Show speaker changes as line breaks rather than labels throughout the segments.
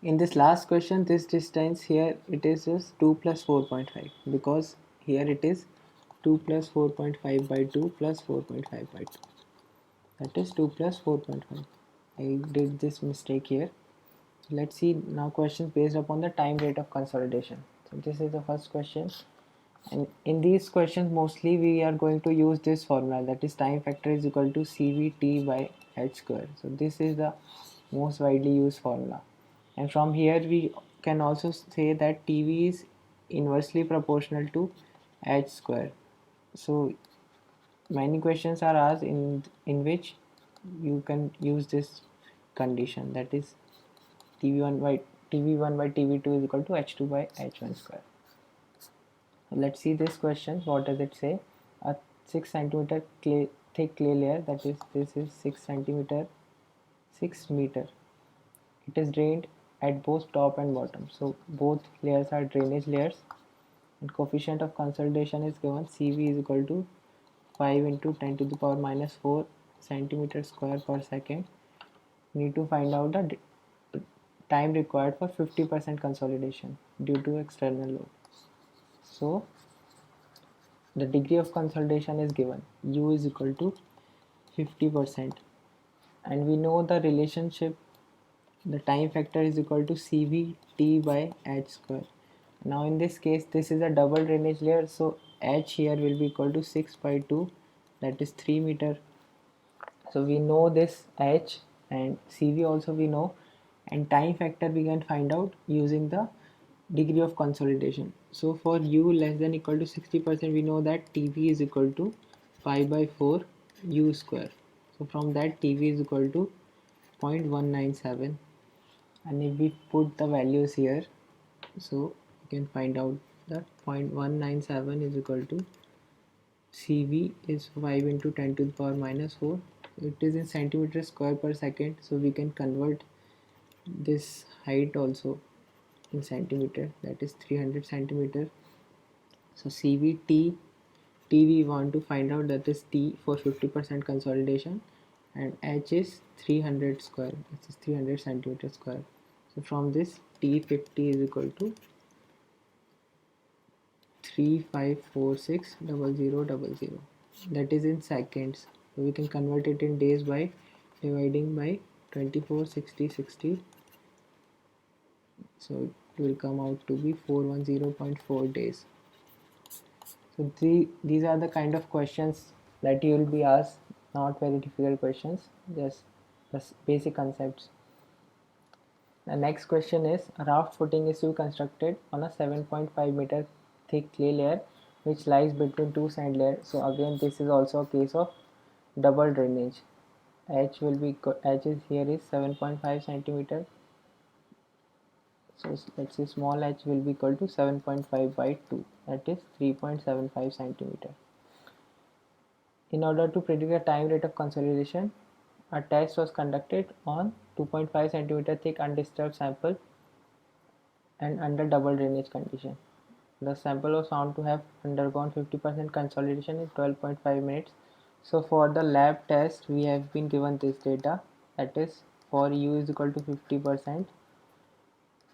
In this last question, this distance here it is just 2 plus 4.5, because here it is 2 plus 4.5 by 2 plus 4.5 by 2. That is 2 plus 4.5. I did this mistake here. Let's see now questions based upon the time rate of consolidation. So this is the first question, and in these questions mostly we are going to use this formula, that is time factor is equal to CVT by H square. So this is the most widely used formula, and from here we can also say that TV is inversely proportional to H square. So many questions are asked in which you can use this condition, that is TV1 by TV2 is equal to H2 by H1 square. Let's see this question. What does it say? A 6 centimeter thick clay layer, that is this is 6 meter. It is drained at both top and bottom. So both layers are drainage layers, and coefficient of consolidation is given. CV is equal to 5 into 10 to the power minus 4 centimeter square per second. Need to find out the time required for 50% consolidation due to external load. So the degree of consolidation is given, U is equal to 50%, and we know the relationship, the time factor is equal to CVT by H square. Now in this case this is a double drainage layer, so H here will be equal to 6 by 2, that is 3 meter. So we know this H, and CV also we know, and time factor we can find out using the degree of consolidation. So for U less than equal to 60%, we know that TV is equal to 5 by 4 U square. So from that TV is equal to 0.197, and if we put the values here, so you can find out that 0.197 is equal to CV is 5 into 10 to the power minus 4. It is in centimeter square per second, so we can convert this height also in centimeter, that is 300 centimeter. So CVT, T we want to find out, that is T for 50% consolidation, and H is 300 square, this is 300 centimeter square. So from this T50 is equal to 3546,00,00, that is in seconds. So we can convert it in days by dividing by 24, 60, 60. So it will come out to be 410.4 days. So these are the kind of questions that you will be asked, not very difficult questions, just basic concepts. The next question is, a raft footing is to be constructed on a 7.5 meter thick clay layer which lies between two sand layers. So again this is also a case of double drainage. H is here is 7.5 centimeter. So let's say small h will be equal to 7.5 by 2, that is 3.75 centimeter. In order to predict the time rate of consolidation, a test was conducted on 2.5 centimeter thick undisturbed sample and under double drainage condition. The sample was found to have undergone 50% consolidation in 12.5 minutes. So for the lab test we have been given this data, that is for U is equal to 50%,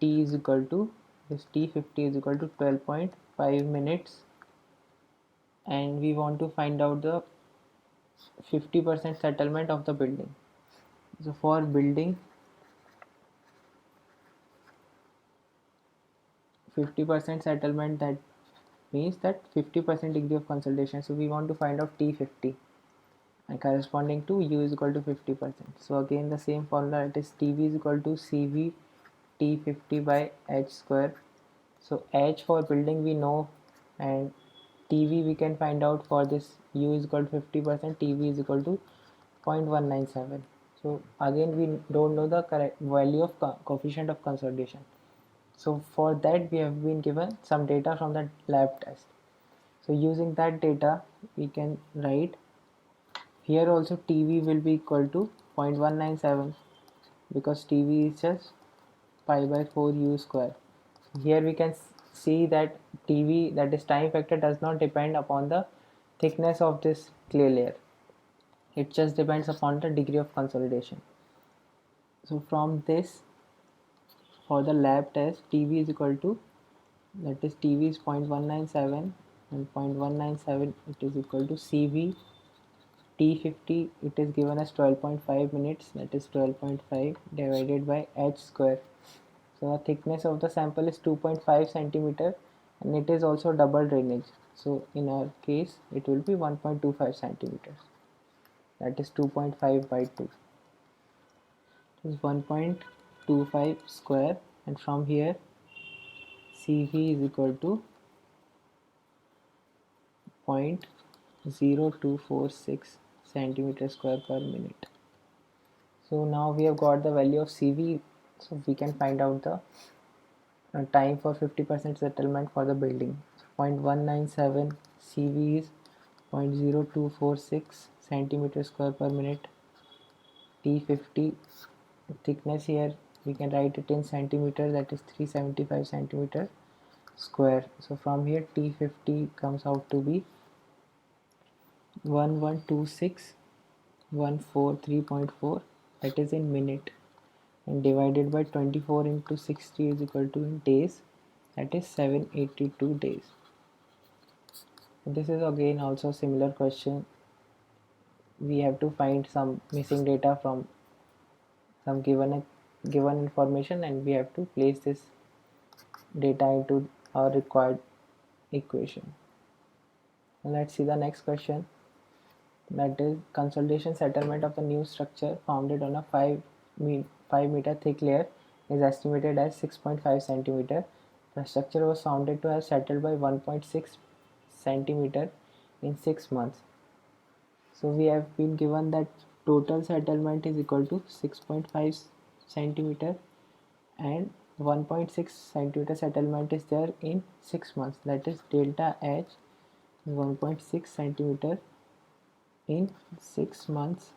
T is equal to, this T50 is equal to 12.5 minutes, and we want to find out the 50% settlement of the building. So for building 50% settlement, that means that 50% degree of consolidation. So we want to find out T50 and corresponding to U is equal to 50%. So again the same formula, it is TV is equal to CV T50 by H square. So H for building we know, and TV we can find out for this U is equal to 50%, TV is equal to 0.197. So again we don't know the correct value of coefficient of consolidation. So for that we have been given some data from the lab test. So using that data we can write here also TV will be equal to 0.197, because TV is just pi by 4 U square. Here we can see that TV, that is time factor, does not depend upon the thickness of this clay layer. It just depends upon the degree of consolidation. So from this for the lab test, TV is equal to, that is TV is 0.197 and 0.197 it is equal to CV. T50 it is given as 12.5 minutes, that is 12.5 divided by h square. So the thickness of the sample is 2.5 centimeter and it is also double drainage. So in our case it will be 1.25 centimeters, that is 2.5 by 2 is 1.25 square, and from here CV is equal to 0.0246 centimeter square per minute. So now we have got the value of CV, so we can find out the time for 50% settlement for the building. So 0.197 CV is 0.0246 centimeter square per minute. T50 thickness, here we can write it in centimeter, that is 375 centimeter square. So from here T50 comes out to be 1126143.4, that is in minute, and divided by 24 into 60 is equal to in days, that is 782 days. This is again also similar question. We have to find some missing data from some given information and we have to place this data into our required equation. Let's see the next question, that is consolidation settlement of the new structure founded on a 5 meter thick layer is estimated as 6.5 centimeter. The structure was founded to have settled by 1.6 centimeter in 6 months. So we have been given that total settlement is equal to 6.5 centimeter and 1.6 centimeter settlement is there in 6 months, that is delta H is 1.6 centimeter in 6 months,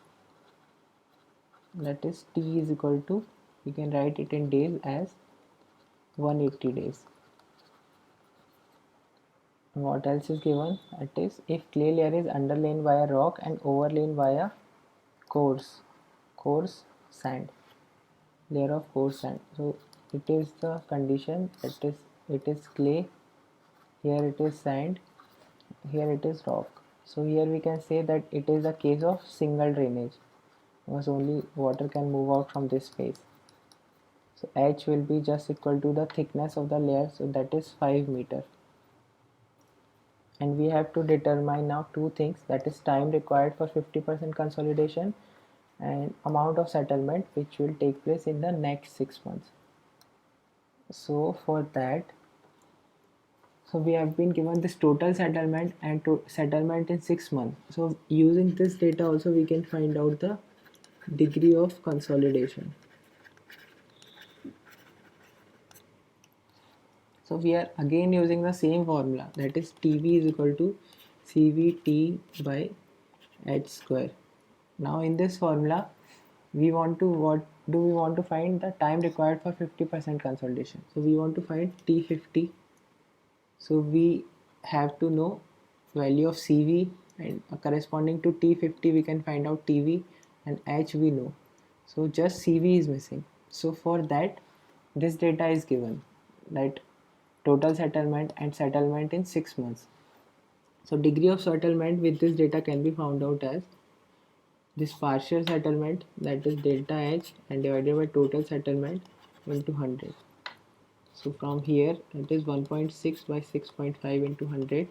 that is T is equal to, we can write it in days as 180 days. What else is given? It is if clay layer is underlain by a rock and overlain by a coarse sand, layer of coarse sand. So it is the condition, it is clay, here it is sand, here it is rock. So here we can say that it is a case of single drainage, because only water can move out from this space. So H will be just equal to the thickness of the layer, so that is 5 meter. And we have to determine now two things, that is time required for 50% consolidation and amount of settlement which will take place in the next 6 months. So for that, so we have been given this total settlement and settlement in 6 months. So using this data also we can find out the degree of consolidation. So we are again using the same formula, that is TV is equal to CVT by H square. Now in this formula we want to, what do we want to find? The time required for 50% consolidation. So we want to find T50. So we have to know value of CV and corresponding to T50 we can find out TV, and H we know. So just CV is missing. So for that this data is given, that total settlement and settlement in 6 months. So degree of settlement with this data can be found out as this partial settlement, that is delta H, and divided by total settlement into 100. So from here it is 1.6 by 6.5 into 100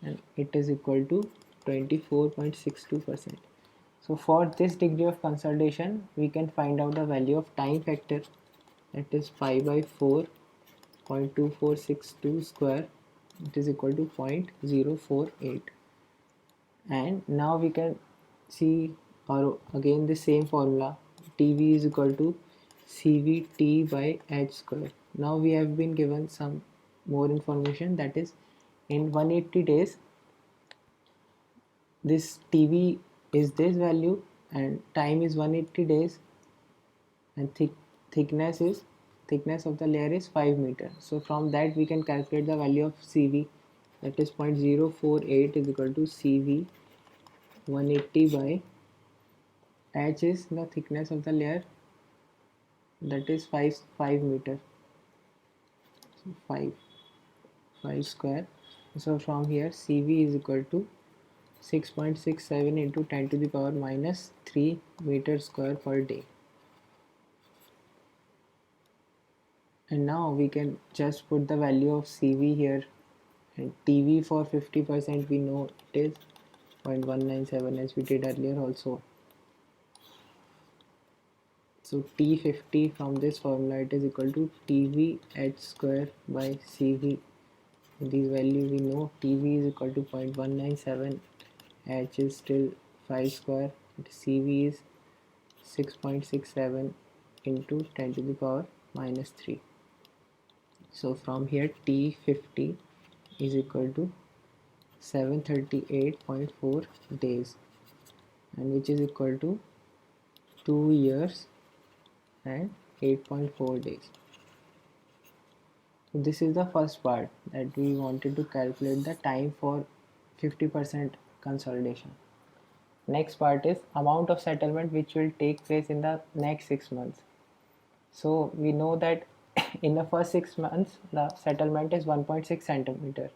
and it is equal to 24.62%. So for this degree of consolidation we can find out the value of time factor, that is 5 by 4.2462 square, it is equal to 0.048. And now we can see again the same formula, TV is equal to CVT by H square. Now we have been given some more information, that is in 180 days this TV is this value and time is 180 days and thickness of the layer is 5 meter. So from that we can calculate the value of CV, that is 0.048 is equal to CV 180 by H is the thickness of the layer, that is 5 meter, so 5 square. So from here CV is equal to 6.67 into 10 to the power minus 3 meter square per day. And now we can just put the value of CV here, and TV for 50% we know it is 0.197 as we did earlier also. So T50 from this formula it is equal to TV H square by CV. These values we know. TV is equal to 0.197, H is still 5 square, CV is 6.67 into 10 to the power minus 3. So from here T50 is equal to 738.4 days, and which is equal to 2 years and 8.4 days. So this is the first part, that we wanted to calculate the time for 50% consolidation. Next part is amount of settlement which will take place in the next 6 months. So we know that in the first 6 months the settlement is 1.6 centimeter.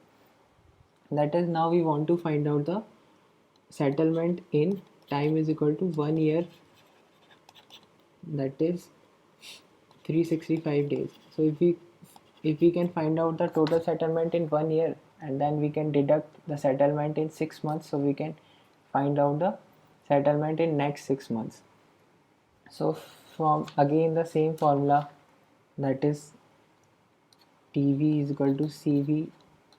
That is, now we want to find out the settlement in time is equal to 1 year, that is 365 days. So if we can find out the total settlement in 1 year, and then we can deduct the settlement in 6 months, so we can find out the settlement in next 6 months. So from again the same formula, that is TV is equal to CV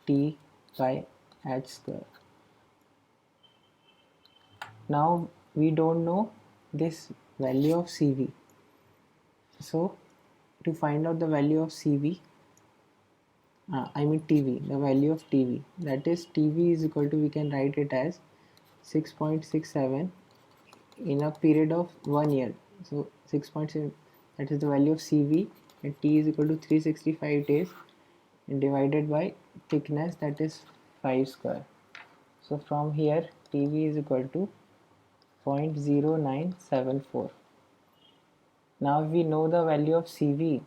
T by H square. Now we don't know this value of CV, so to find out the value of CV, TV, the value of TV, that is TV is equal to, we can write it as 6.67 in a period of 1 year. So 6.7, that is the value of CV, and T is equal to 365 days and divided by thickness, that is 5 square. So from here TV is equal to 0.0974. Now if we know the value of CV,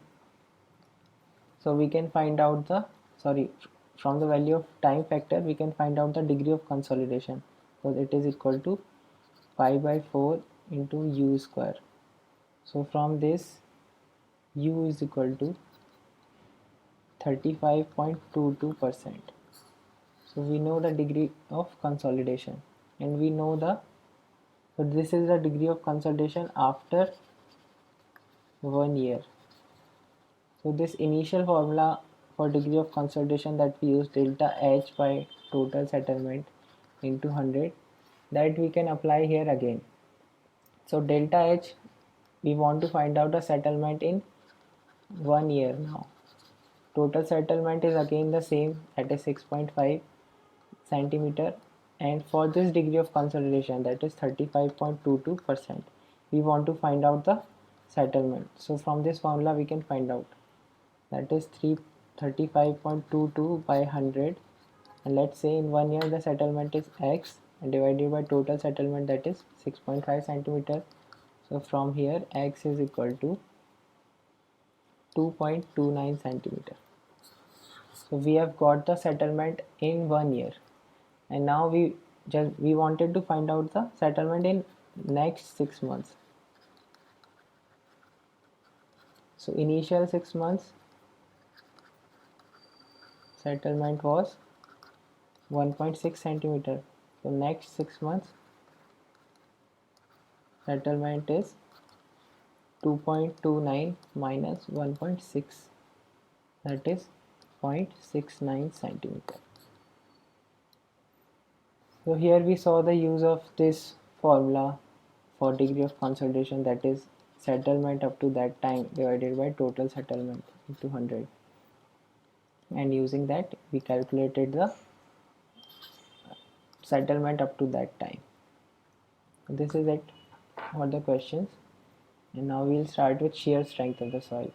so we can find out the, from the value of time factor we can find out the degree of consolidation. So it is equal to pi by 4 into U square. So from this U is equal to 35.22%. So we know the degree of consolidation, and we know so this is the degree of consolidation after 1 year. So this initial formula for degree of consolidation that we use, delta H by total settlement into 100, that we can apply here again. So delta H, we want to find out a settlement in 1 year now. Total settlement is again the same, that is 6.5 centimeter, and for this degree of consolidation, that is 35.22%, we want to find out the settlement. So from this formula we can find out, that is 35.22 by 100, and let's say in 1 year the settlement is X, and divided by total settlement, that is 6.5 centimeter. So from here X is equal to 2.29 centimeter. So we have got the settlement in 1 year, and now we wanted to find out the settlement in next 6 months. So initial 6 months settlement was 1.6 centimeter. So next 6 months settlement is 2.29 minus 1.6, that is 0.69 centimeter. So here we saw the use of this formula for degree of consolidation, that is settlement up to that time divided by total settlement into 100, and using that we calculated the settlement up to that time. This is it for the questions, and now we'll start with shear strength of the soil.